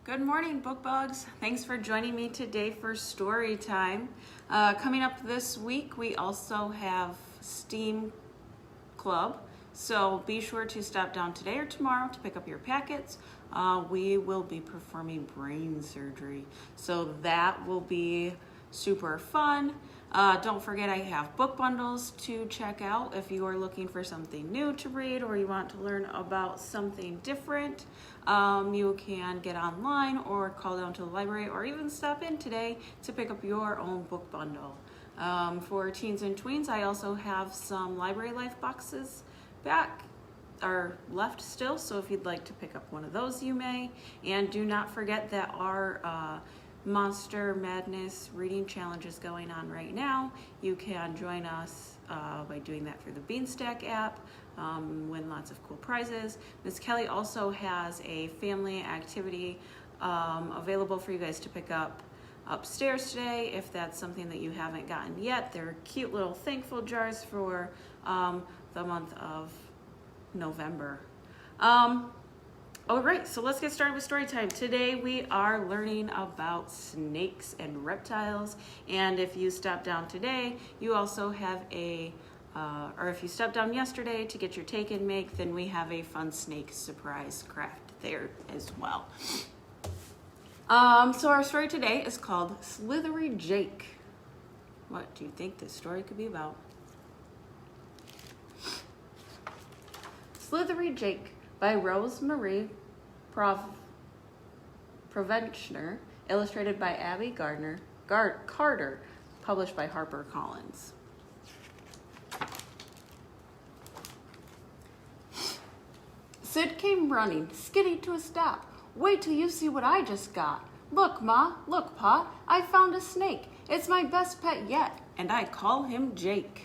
Good morning, book bugs. Thanks for joining me today for story time. Coming up this week, we also have STEAM Club, so be sure to stop down today or tomorrow to pick up your packets. We will be performing brain surgery, so that will be super fun. Don't forget, I have book bundles to check out if you are looking for something new to read or you want to learn about something different. You can get online or call down to the library or even stop in today to pick up your own book bundle. For teens and tweens, I also have some Library Life boxes back are left still, so if you'd like to pick up one of those, you may. And do not forget that our Monster Madness reading challenge is going on right now. You can join us by doing that through the Beanstack app, win lots of cool prizes. Miss Kelly also has a family activity available for you guys to pick up upstairs today if that's something that you haven't gotten yet. They're cute little thankful jars for the month of November. All right, so let's get started with story time. Today we are learning about snakes and reptiles, and if you stop down today, you also have or if you stepped down yesterday to get your take and make, then we have a fun snake surprise craft there as well. So our story today is called Slithery Jake. What do you think this story could be about? Slithery Jake by Rose Marie Provencher, illustrated by Abby Carter, published by HarperCollins. Sid came running, skiddy to a stop. Wait till you see what I just got. Look, Ma, look, Pa, I found a snake. It's my best pet yet, and I call him Jake.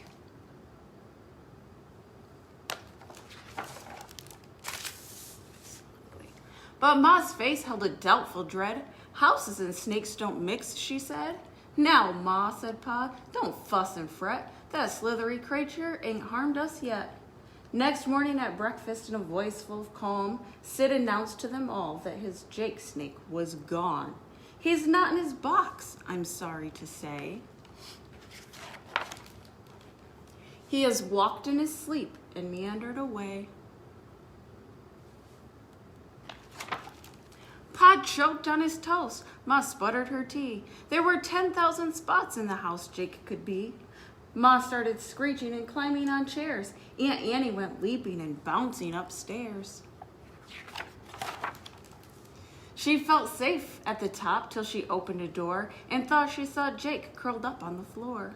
But Ma's face held a doubtful dread. Houses and snakes don't mix, she said. Now, Ma, said Pa, don't fuss and fret. That slithery creature ain't harmed us yet. Next morning at breakfast, in a voice full of calm, Sid announced to them all that his Jake snake was gone. He's not in his box, I'm sorry to say. He has walked in his sleep and meandered away. Pa choked on his toast. Ma sputtered her tea. There were 10,000 spots in the house Jake could be. Ma started screeching and climbing on chairs. Aunt Annie went leaping and bouncing upstairs. She felt safe at the top till she opened a door and thought she saw Jake curled up on the floor.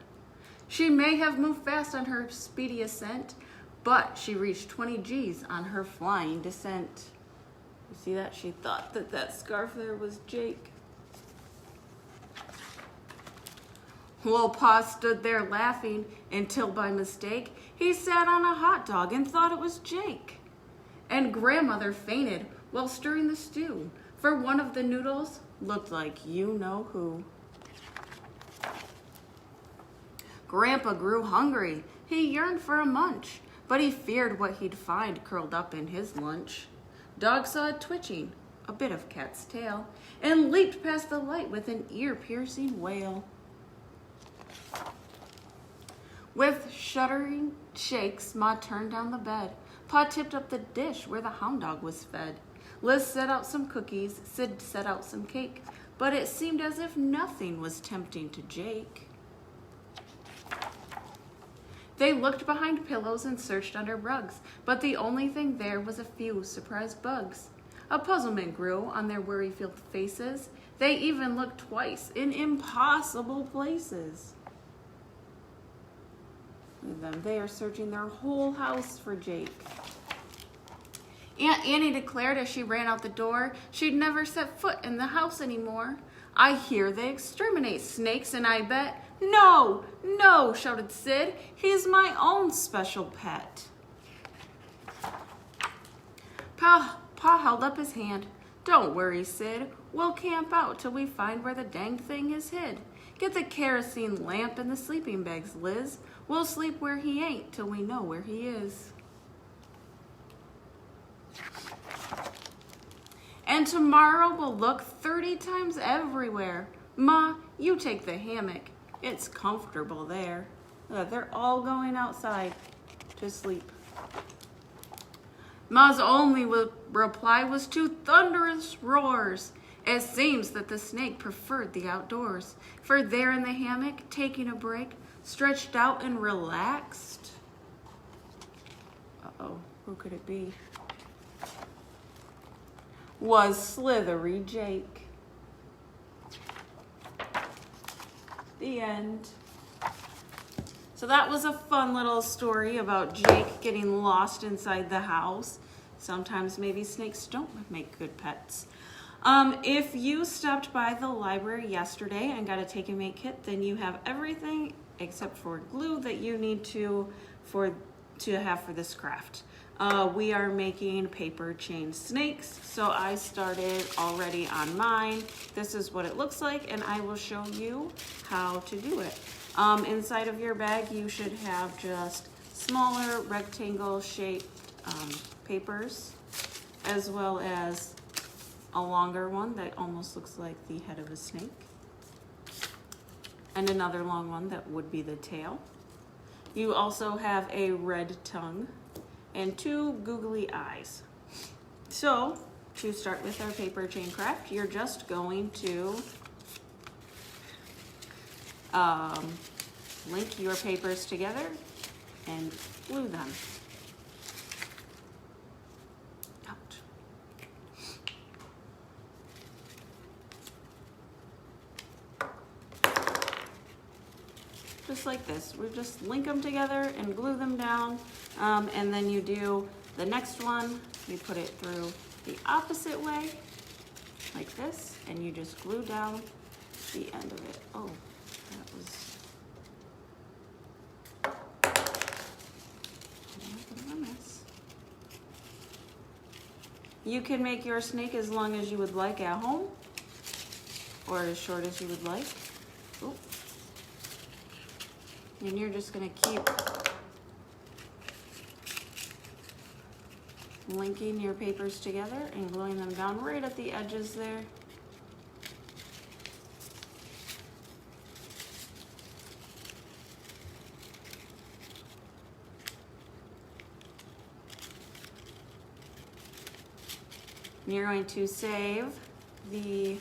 She may have moved fast on her speedy ascent, but she reached 20 G's on her flying descent. You see that? She thought that scarf there was Jake. Well, Pa stood there laughing until by mistake he sat on a hot dog and thought it was Jake. And Grandmother fainted while stirring the stew, for one of the noodles looked like you-know-who. Grandpa grew hungry. He yearned for a munch, but he feared what he'd find curled up in his lunch. Dog saw it twitching, a bit of cat's tail, and leaped past the light with an ear-piercing wail. With shuddering shakes, Ma turned down the bed. Pa tipped up the dish where the hound dog was fed. Liz set out some cookies, Sid set out some cake, but it seemed as if nothing was tempting to Jake. They looked behind pillows and searched under rugs, but the only thing there was a few surprised bugs. A puzzlement grew on their worry-filled faces. They even looked twice in impossible places. And then they are searching their whole house for Jake. Aunt Annie declared as she ran out the door she'd never set foot in the house anymore. I hear they exterminate snakes, and I bet... No, no, shouted Sid. He's my own special pet. Pa held up his hand. Don't worry, Sid. We'll camp out till we find where the dang thing is hid. Get the kerosene lamp and the sleeping bags, Liz. We'll sleep where he ain't till we know where he is. And tomorrow will look 30 times everywhere. Ma, you take the hammock. It's comfortable there. They're all going outside to sleep. Ma's only reply was two thunderous roars. It seems that the snake preferred the outdoors, for there in the hammock, taking a break, stretched out and relaxed. Uh-oh, who could it be? Was Slithery Jake. The end. So that was a fun little story about Jake getting lost inside the house. Sometimes maybe snakes don't make good pets. If you stopped by the library yesterday and got a Take and Make kit, then you have everything except for glue that you need to have for this craft. We are making paper chain snakes, so I started already on mine. This is what it looks like, and I will show you how to do it. Inside of your bag, you should have just smaller rectangle shaped papers, as well as a longer one that almost looks like the head of a snake, and another long one that would be the tail. You also have a red tongue and two googly eyes. So to start with our paper chain craft, you're just going to link your papers together and glue them. Ouch. Just like this. We just link them together and glue them down, and then you do the next one. You put it through the opposite way, like this, and you just glue down the end of it. Oh, that was a mess. You can make your snake as long as you would like at home, or as short as you would like. Ooh. And you're just gonna keep linking your papers together and gluing them down right at the edges there. And you're going to save the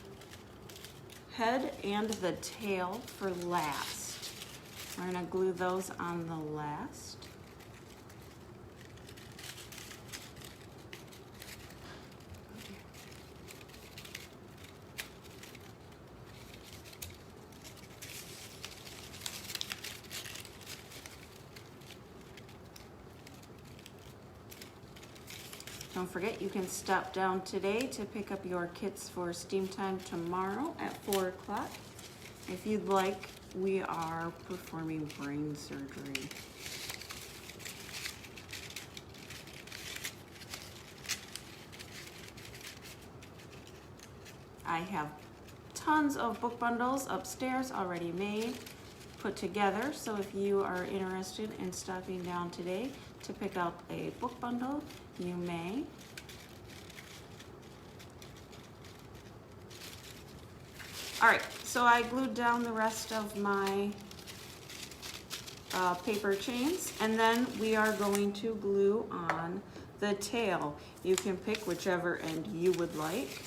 head and the tail for last. We're gonna glue those on the last. Don't forget, you can stop down today to pick up your kits for Steam Time tomorrow at 4 o'clock. If you'd like, we are performing brain surgery. I have tons of book bundles upstairs already made, put together, so if you are interested in stopping down today to pick up a book bundle, you may. All right, so I glued down the rest of my paper chains, and then we are going to glue on the tail. You can pick whichever end you would like.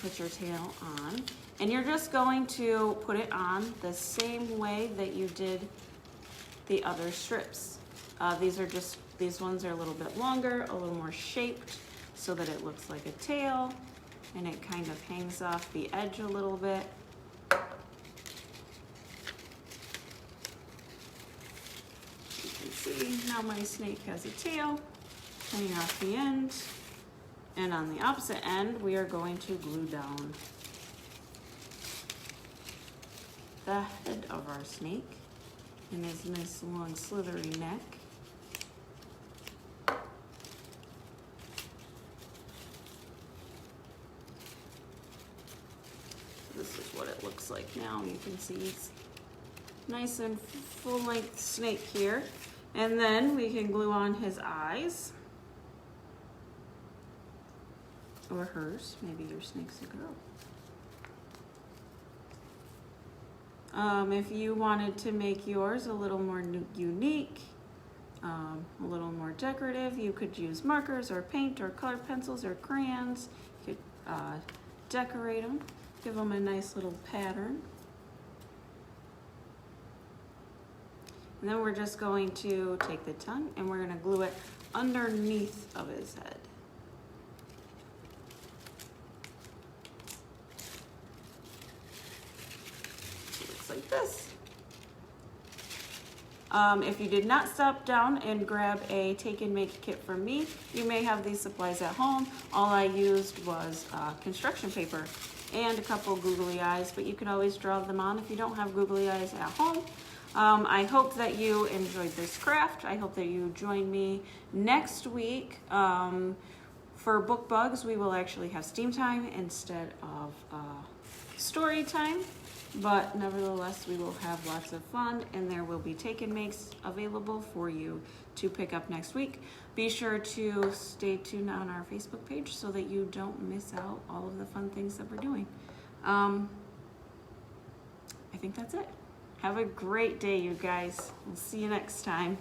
Put your tail on, and you're just going to put it on the same way that you did the other strips. These ones are a little bit longer, a little more shaped, so that it looks like a tail, and it kind of hangs off the edge a little bit. You can see now my snake has a tail hanging off the end. And on the opposite end, we are going to glue down the head of our snake and his nice long slithery neck. This is what it looks like now. You can see it's nice and full-length snake here. And then we can glue on his eyes. or hers. Maybe your snake's a girl. If you wanted to make yours a little more unique, a little more decorative, you could use markers or paint or colored pencils or crayons. You could decorate them, give them a nice little pattern. And then we're just going to take the tongue and we're going to glue it underneath of his head. It looks like this. If you did not stop down and grab a take and make kit from me, you may have these supplies at home. All I used was construction paper and a couple googly eyes, but you can always draw them on if you don't have googly eyes at home. I hope that you enjoyed this craft. I hope that you join me next week. For Book Bugs, we will actually have Steam time instead of story time. But nevertheless, we will have lots of fun, and there will be take and makes available for you to pick up next week. Be sure to stay tuned on our Facebook page so that you don't miss out all of the fun things that we're doing. I think that's it. Have a great day, you guys. We'll see you next time.